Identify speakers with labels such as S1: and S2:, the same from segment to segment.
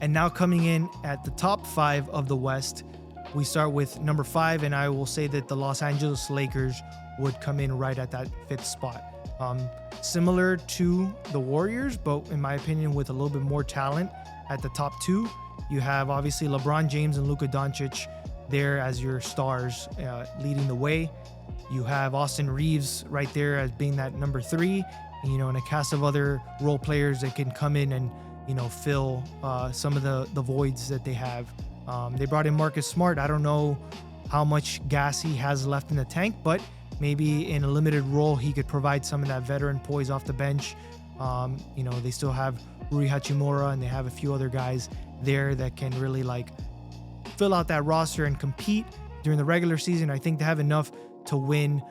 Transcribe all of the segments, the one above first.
S1: And now coming in at the top 5 of the West, we start with number 5, and I will say that the Los Angeles Lakers would come in right at that 5th spot. Similar to the Warriors, but in my opinion with a little bit more talent at the top 2. You have obviously LeBron James and Luka Doncic there as your stars leading the way. You have Austin Reeves right there as being that number 3, and a cast of other role players that can come in and fill some of the voids that they have. They brought in Marcus Smart. I don't know how much gas he has left in the tank, but maybe in a limited role he could provide some of that veteran poise off the bench. They still have Rui Hachimura, and they have a few other guys there that can really fill out that roster and compete during the regular season. I think they have enough to win.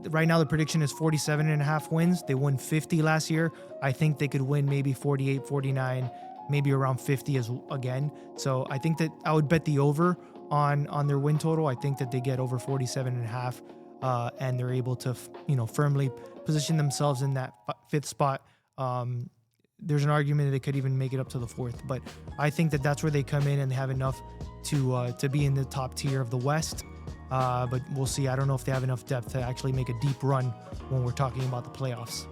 S1: Right now the prediction is 47.5 wins. They won 50 last year. I think they could win maybe 48, 49, maybe around 50 again. So I think that I would bet the over on their win total. I think that they get over 47.5, and they're able to firmly position themselves in that 5th spot. There's an argument that they could even make it up to the 4th, but I think that that's where they come in and they have enough to be in the top tier of the West. But we'll see. I don't know if they have enough depth to actually make a deep run when we're talking about the playoffs.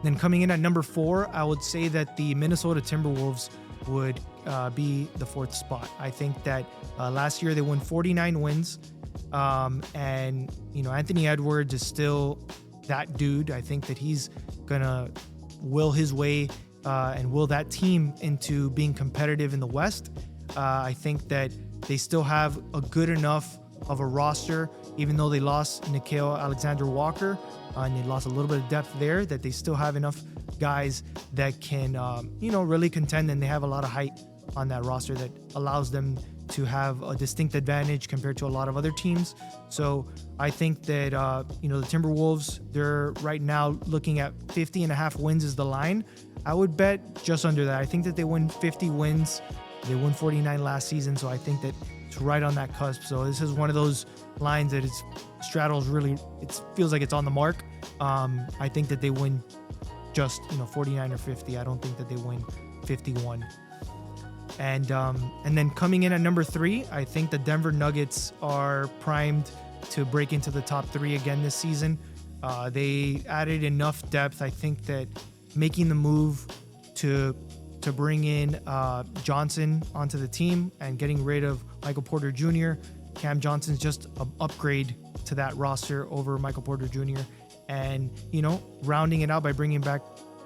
S1: Then coming in at number 4, I would say that the Minnesota Timberwolves would be the 4th spot. I think that last year they won 49 wins, and Anthony Edwards is still that dude. I think that he's gonna will his way and will that team into being competitive in the West. I think that they still have a good enough of a roster, even though they lost Nickeil Alexander-Walker and they lost a little bit of depth there, that they still have enough guys that can, really contend, and they have a lot of height on that roster that allows them to have a distinct advantage compared to a lot of other teams. So I think that, the Timberwolves, they're right now looking at 50.5 wins is the line. I would bet just under that. I think that they win 50 wins. They won 49 last season, so I think that it's right on that cusp. So this is one of those lines that straddles really, it feels like it's on the mark. I think that they win just 49 or 50. I don't think that they win 51. And then coming in at number 3, I think the Denver Nuggets are primed to break into the top 3 again this season. They added enough depth. I think that making the move to bring in Johnson onto the team and getting rid of Michael Porter Jr. Cam Johnson's just an upgrade to that roster over Michael Porter Jr. And, rounding it out by bringing back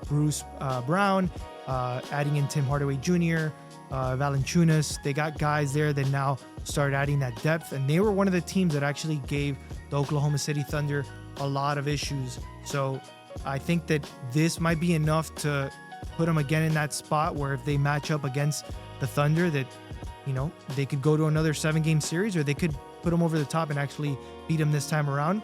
S1: Bruce Brown, adding in Tim Hardaway Jr., Valanciunas. They got guys there that now started adding that depth. And they were one of the teams that actually gave the Oklahoma City Thunder a lot of issues. So I think that this might be enough to put them again in that spot where if they match up against the Thunder, that they could go to another 7-game series, or they could put them over the top and actually beat them this time around.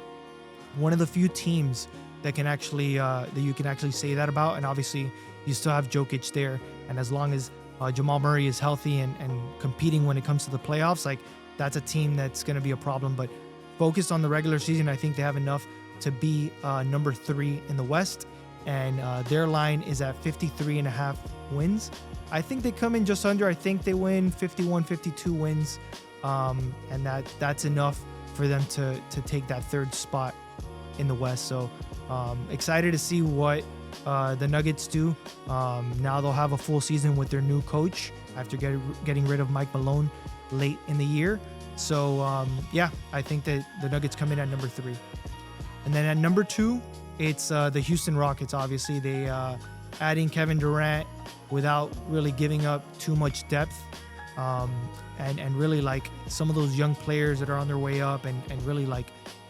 S1: One of the few teams that can actually that you can actually say that about. And obviously you still have Jokic there, and as long as Jamal Murray is healthy and competing when it comes to the playoffs, that's a team that's going to be a problem. But focused on the regular season, I think they have enough to be number 3 in the West. And their line is at 53.5 wins. I think they come in just under. I think they win 51, 52 wins. And that's enough for them to take that 3rd spot in the West. So excited to see what the Nuggets do. Now they'll have a full season with their new coach after getting rid of Mike Malone late in the year. So I think that the Nuggets come in at number 3. And then at number 2, it's the Houston Rockets. Obviously, they adding Kevin Durant without really giving up too much depth, and really some of those young players that are on their way up, and really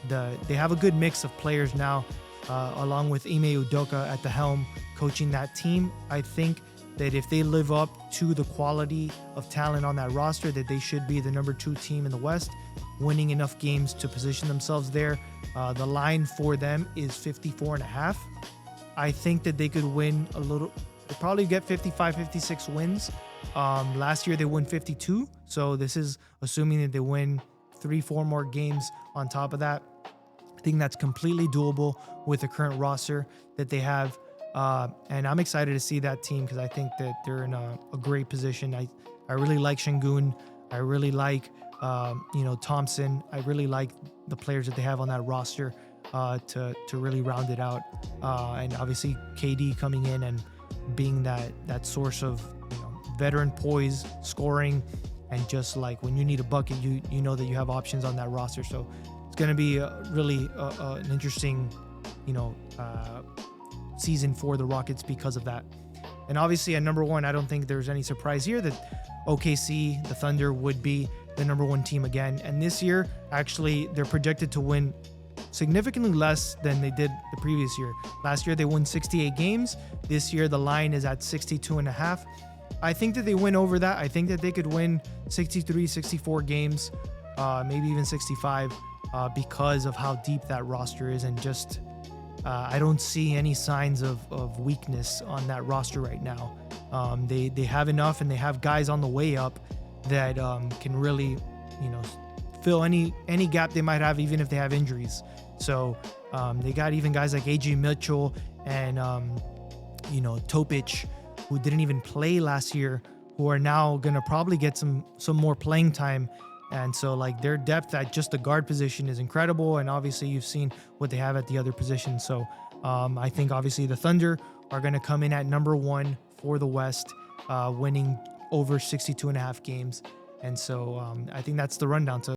S1: they have a good mix of players now, along with Ime Udoka at the helm coaching that team. I think that if they live up to the quality of talent on that roster, that they should be the number 2 team in the West, winning enough games to position themselves there. The line for them is 54.5. I think that they could win a little. They'll probably get 55, 56 wins. Last year they won 52. So this is assuming that they win 3-4 more games on top of that. I think that's completely doable with the current roster that they have. And I'm excited to see that team because I think that they're in a great position. I really like Shingun. I really like Thompson. I really like the players that they have on that roster to really round it out. And obviously KD coming in and being that source of veteran poise, scoring, and just like when you need a bucket, you know that you have options on that roster. So it's going to be really an interesting season for the Rockets because of that. And obviously at number one, I don't think there's any surprise here that OKC, the Thunder, would be the number one team again. And this year, actually, they're projected to win significantly less than they did the previous year. Last year, they won 68 games. This year, the line is at 62.5. I think that they win over that. I think that they could win 63, 64 games, maybe even 65, because of how deep that roster is. And just, I don't see any signs of weakness on that roster right now. They have enough, and they have guys on the way up that can really, fill any gap they might have, even if they have injuries. So they got even guys like AJ Mitchell and Topic, who didn't even play last year, who are now gonna probably get some more playing time. And so like their depth at just the guard position is incredible. And obviously you've seen what they have at the other positions. So I think obviously the Thunder are gonna come in at number one for the West, winning over 62.5 games. And so I think that's the rundown. So